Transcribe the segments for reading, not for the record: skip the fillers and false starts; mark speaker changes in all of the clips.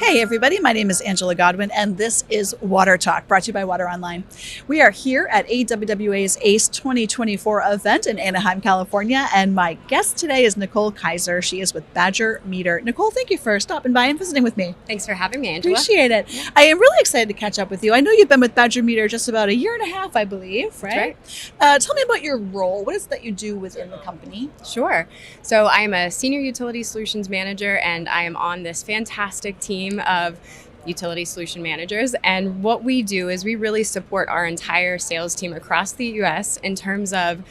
Speaker 1: Hey everybody, my name is Angela Godwin and this is Water Talk, brought to you by Water Online. We are here at AWWA's ACE 2024 event in Anaheim, California, and my guest today is Nicole Kaiser. She is with Badger Meter. Nicole, thank you for stopping by and visiting with me.
Speaker 2: Thanks for having me, Angela.
Speaker 1: Appreciate it. Yeah. I am really excited to catch up with you. I know you've been with Badger Meter just about a year and a half, I believe, right?
Speaker 2: That's right.
Speaker 1: Tell me about your role. What is it that you do within the company?
Speaker 2: Sure. So I am a Senior Utility Solutions Manager, and I am on this fantastic team of utility solution managers. And what we do is we really support our entire sales team across the US in terms of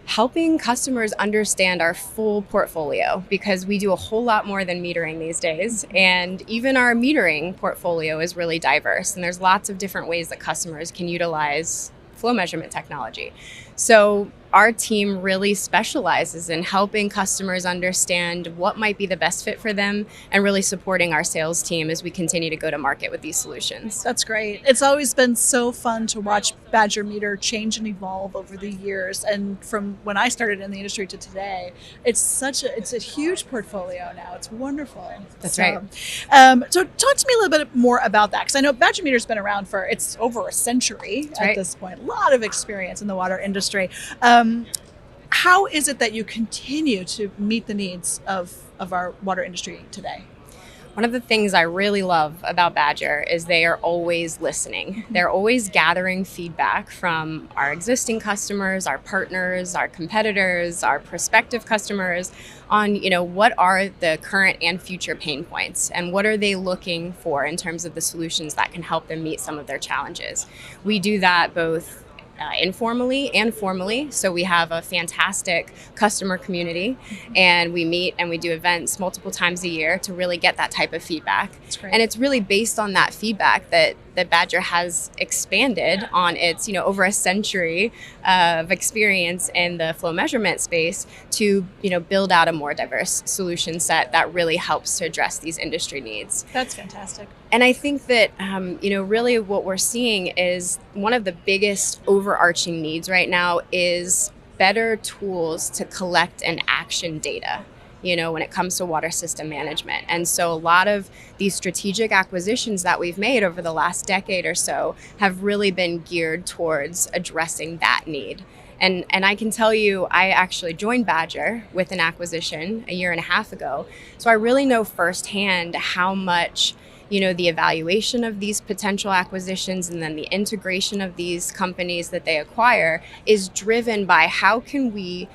Speaker 2: helping customers understand our full portfolio, because we do a whole lot more than metering these days. And even our metering portfolio is really diverse. And there's lots of different ways that customers can utilize flow measurement technology. So our team really specializes in helping customers understand what might be the best fit for them and really supporting our sales team as we continue to go to market with these solutions.
Speaker 1: That's great. It's always been so fun to watch Badger Meter change and evolve over the years. And from when I started in the industry to today, it's a huge portfolio now. It's wonderful.
Speaker 2: That's right.
Speaker 1: So talk to me a little bit more about that, because I know Badger Meter's been around for, it's over a century at this point. A lot of experience in the water industry. How is it that you continue to meet the needs of our water industry today?
Speaker 2: One of the things I really love about Badger is they are always listening. They're always gathering feedback from our existing customers, our partners, our competitors, our prospective customers on, what are the current and future pain points and what are they looking for in terms of the solutions that can help them meet some of their challenges. We do that both informally and formally. So we have a fantastic customer community, and we meet and we do events multiple times a year to really get that type of feedback. And it's really based on that feedback that Badger has expanded on its, over a century of experience in the flow measurement space to, build out a more diverse solution set that really helps to address these industry needs.
Speaker 1: That's fantastic.
Speaker 2: And I think that, really what we're seeing is one of the biggest overarching needs right now is better tools to collect and action data, when it comes to water system management. And so a lot of these strategic acquisitions that we've made over the last decade or so have really been geared towards addressing that need. And I can tell you, I actually joined Badger with an acquisition a year and a half ago. So I really know firsthand how much the evaluation of these potential acquisitions and then the integration of these companies that they acquire is driven by how can we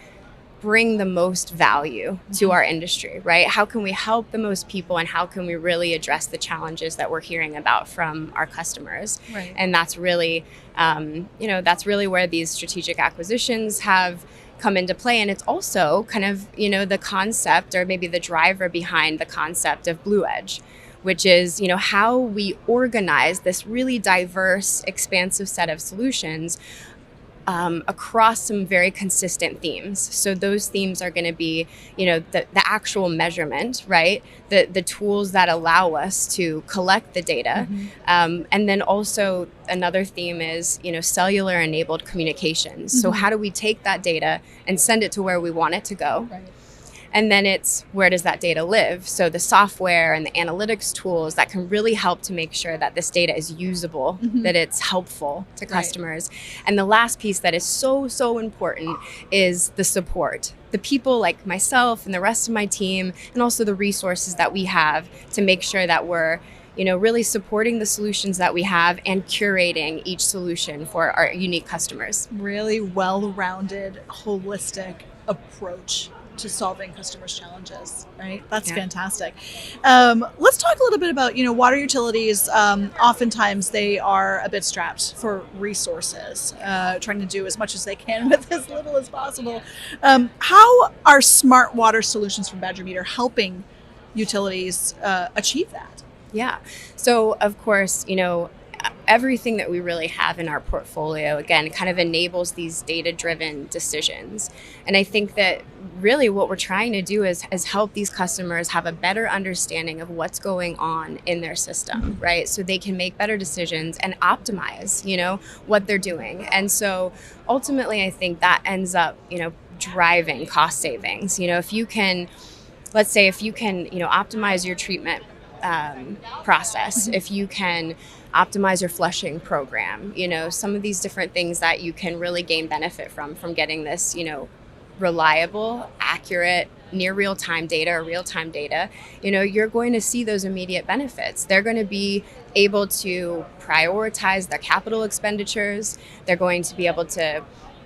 Speaker 2: bring the most value to our industry, right? How can we help the most people, and how can we really address the challenges that we're hearing about from our customers?
Speaker 1: Right.
Speaker 2: And that's really, that's really where these strategic acquisitions have come into play. And it's also kind of, the concept, or maybe the driver behind the concept of BlueEdge, which is, how we organize this really diverse, expansive set of solutions across some very consistent themes. So those themes are going to be, the actual measurement, right? The tools that allow us to collect the data. And then also another theme is, cellular enabled communications. So how do we take that data and send it to where we want it to go? Right. And then it's, where does that data live? So the software and the analytics tools that can really help to make sure that this data is usable, that it's helpful to customers. Right. And the last piece that is so important is the support. The people like myself and the rest of my team, and also the resources that we have to make sure that we're really supporting the solutions that we have and curating each solution for our unique customers.
Speaker 1: Really well-rounded, holistic approach to solving customers' challenges, right? That's fantastic. Let's talk a little bit about, water utilities. Oftentimes they are a bit strapped for resources, trying to do as much as they can with as little as possible. How are SmartWater solutions from Badger Meter helping utilities achieve that?
Speaker 2: Yeah. So of course, everything that we really have in our portfolio, again, kind of enables these data-driven decisions. And I think that really what we're trying to do is help these customers have a better understanding of what's going on in their system, right? So they can make better decisions and optimize, what they're doing. And so ultimately, I think that ends up, driving cost savings. If you can, let's say, optimize your treatment process, if you can optimize your flushing program, some of these different things that you can really gain benefit from getting this, reliable, accurate, near real-time data or real-time data, you're going to see those immediate benefits. They're going to be able to prioritize their capital expenditures. They're going to be able to,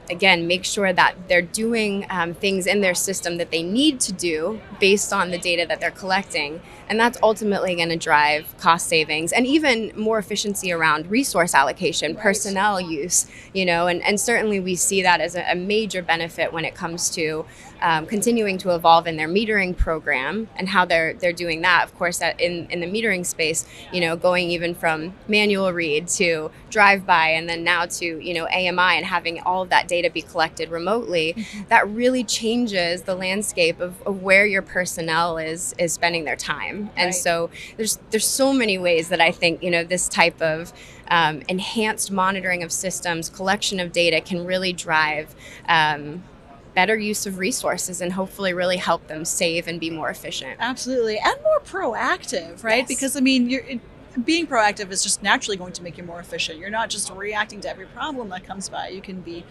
Speaker 2: again, make sure that they're doing things in their system that they need to do based on the data that they're collecting. And that's ultimately going to drive cost savings and even more efficiency around resource allocation, personnel use, and certainly we see that as a major benefit when it comes to continuing to evolve in their metering program and how they're doing that. Of course, in the metering space, going even from manual read to drive-by and then now to, AMI and having all of that data be collected remotely, that really changes the landscape of where your personnel is spending their time. And so there's so many ways that I think, this type of enhanced monitoring of systems, collection of data can really drive better use of resources and hopefully really help them save and be more efficient.
Speaker 1: Absolutely. And more proactive, right?
Speaker 2: Yes.
Speaker 1: Because, being proactive is just naturally going to make you more efficient. You're not just reacting to every problem that comes by. You can be,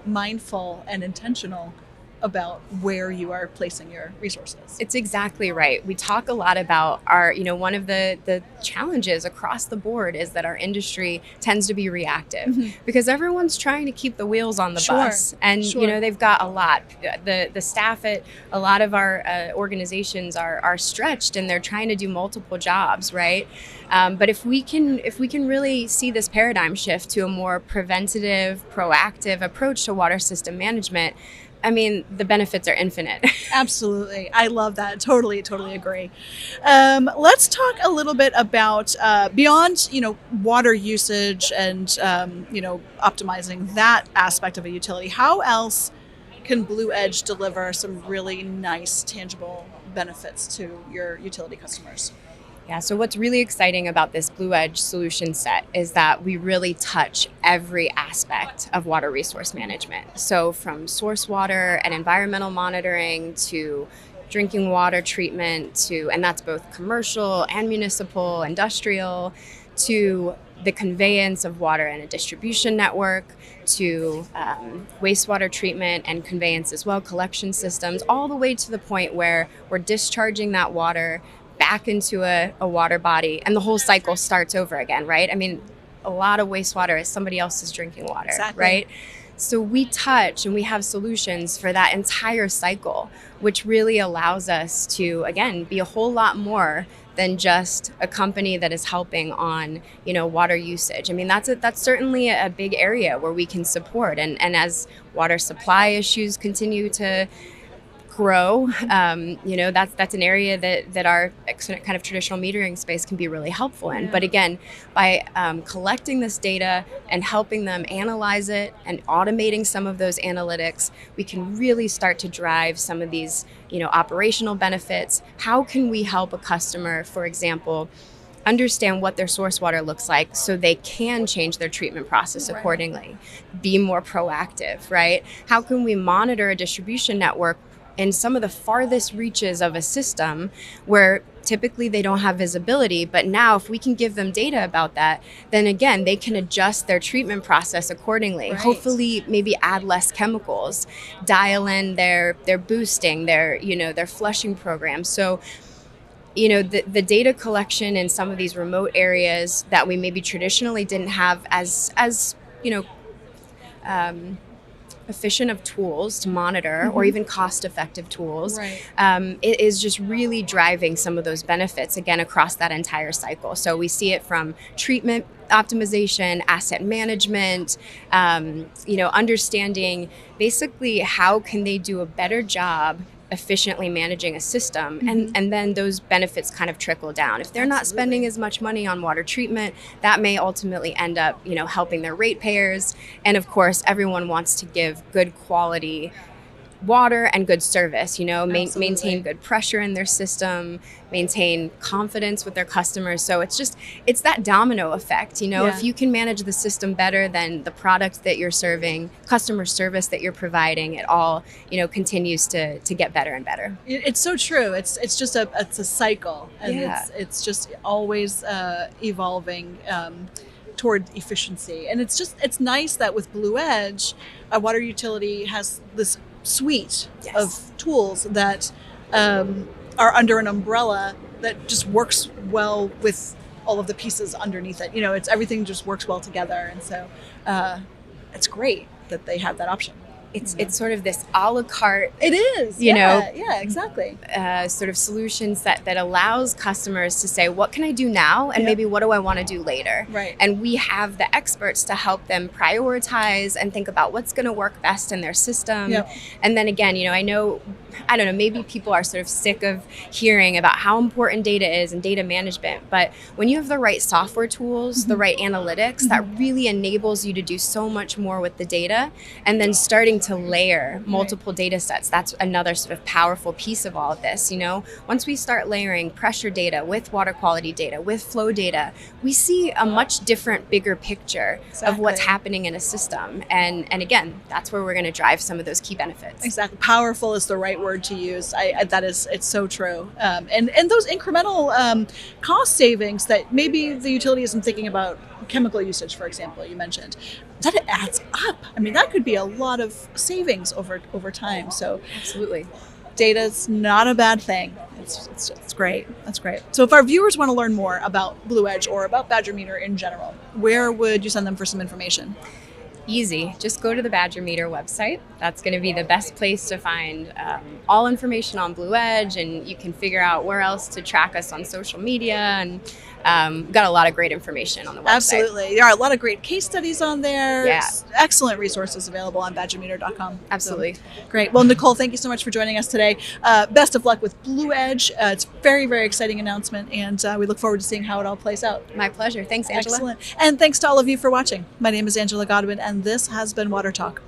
Speaker 1: mindful and intentional about where you are placing your resources.
Speaker 2: It's exactly right. We talk a lot about one of the challenges across the board is that our industry tends to be reactive because everyone's trying to keep the wheels on the bus. And, they've got a lot. The staff at a lot of our organizations are stretched and they're trying to do multiple jobs, right? But if we can really see this paradigm shift to a more preventative, proactive approach to water system management, the benefits are infinite.
Speaker 1: Absolutely. I love that. Totally agree. Let's talk a little bit about beyond, water usage and, optimizing that aspect of a utility. How else can BlueEdge deliver some really nice, tangible benefits to your utility customers?
Speaker 2: Yeah, so what's really exciting about this BlueEdge solution set is that we really touch every aspect of water resource management. So from source water and environmental monitoring to drinking water treatment and that's both commercial and municipal, industrial, to the conveyance of water in a distribution network, to wastewater treatment and conveyance as well, collection systems, all the way to the point where we're discharging that water back into a water body and the whole cycle starts over again, right? A lot of wastewater is somebody else's drinking water, right? So we touch and we have solutions for that entire cycle, which really allows us to, again, be a whole lot more than just a company that is helping on, water usage. That's certainly a big area where we can support. And as water supply issues continue to grow, that's an area that our kind of traditional metering space can be really helpful in. But again, by collecting this data and helping them analyze it and automating some of those analytics, we can really start to drive some of these, operational benefits. How can we help a customer, for example, understand what their source water looks like so they can change their treatment process accordingly, be more proactive, right? How can we monitor a distribution network in some of the farthest reaches of a system where typically they don't have visibility, but now if we can give them data about that, then again, they can adjust their treatment process accordingly. Hopefully maybe add less chemicals, dial in their boosting, their flushing program. So, the data collection in some of these remote areas that we maybe traditionally didn't have as efficient of tools to monitor or even cost-effective tools, it is just really driving some of those benefits, again, across that entire cycle. So we see it from treatment optimization, asset management, understanding basically how can they do a better job efficiently managing a system, and then those benefits kind of trickle down. If they're not spending as much money on water treatment, that may ultimately end up, helping their ratepayers. And of course, everyone wants to give good quality water and good service,
Speaker 1: Absolutely.
Speaker 2: maintain good pressure in their system, maintain confidence with their customers. So it's that domino effect, if you can manage the system better, then the product that you're serving, customer service that you're providing, it all, continues to get better and better.
Speaker 1: It's so true. It's just it's a cycle, and it's just always evolving toward efficiency. And it's nice that with BlueEdge, a water utility has this suite of tools that are under an umbrella that just works well with all of the pieces underneath it. It's everything just works well together, and so it's great that they have that option.
Speaker 2: It's sort of this a la carte.
Speaker 1: It is, yeah, exactly.
Speaker 2: Sort of solutions that allows customers to say, what can I do now, and maybe what do I want to do later?
Speaker 1: Right.
Speaker 2: And we have the experts to help them prioritize and think about what's going to work best in their system.
Speaker 1: Yep.
Speaker 2: And then again, I don't know, maybe people are sort of sick of hearing about how important data is and data management, but when you have the right software tools, the right analytics, that really enables you to do so much more with the data, and then starting to layer multiple data sets. That's another sort of powerful piece of all of this. Once we start layering pressure data with water quality data, with flow data, we see a much different, bigger picture of what's happening in a system. And again, that's where we're going to drive some of those key benefits.
Speaker 1: Exactly. Powerful is the right word to use. It's so true. And those incremental cost savings that maybe the utility isn't thinking about, chemical usage, for example, you mentioned, that it adds up. I mean, that could be a lot of savings over time. So
Speaker 2: absolutely,
Speaker 1: data's not a bad thing. It's great. That's great. So if our viewers want to learn more about BlueEdge or about Badger Meter in general, where would you send them for some information?
Speaker 2: Easy. Just go to the Badger Meter website. That's going to be the best place to find all information on BlueEdge, and you can figure out where else to track us on social media, and got a lot of great information on the website.
Speaker 1: Absolutely. There are a lot of great case studies on there.
Speaker 2: Yeah.
Speaker 1: Excellent resources available on badgermeter.com.
Speaker 2: Absolutely.
Speaker 1: So, great. Well, Nicole, thank you so much for joining us today. Best of luck with BlueEdge. It's a very, very exciting announcement, and we look forward to seeing how it all plays out.
Speaker 2: My pleasure. Thanks, Angela.
Speaker 1: Excellent. And thanks to all of you for watching. My name is Angela Godwin, and this has been Water Talk.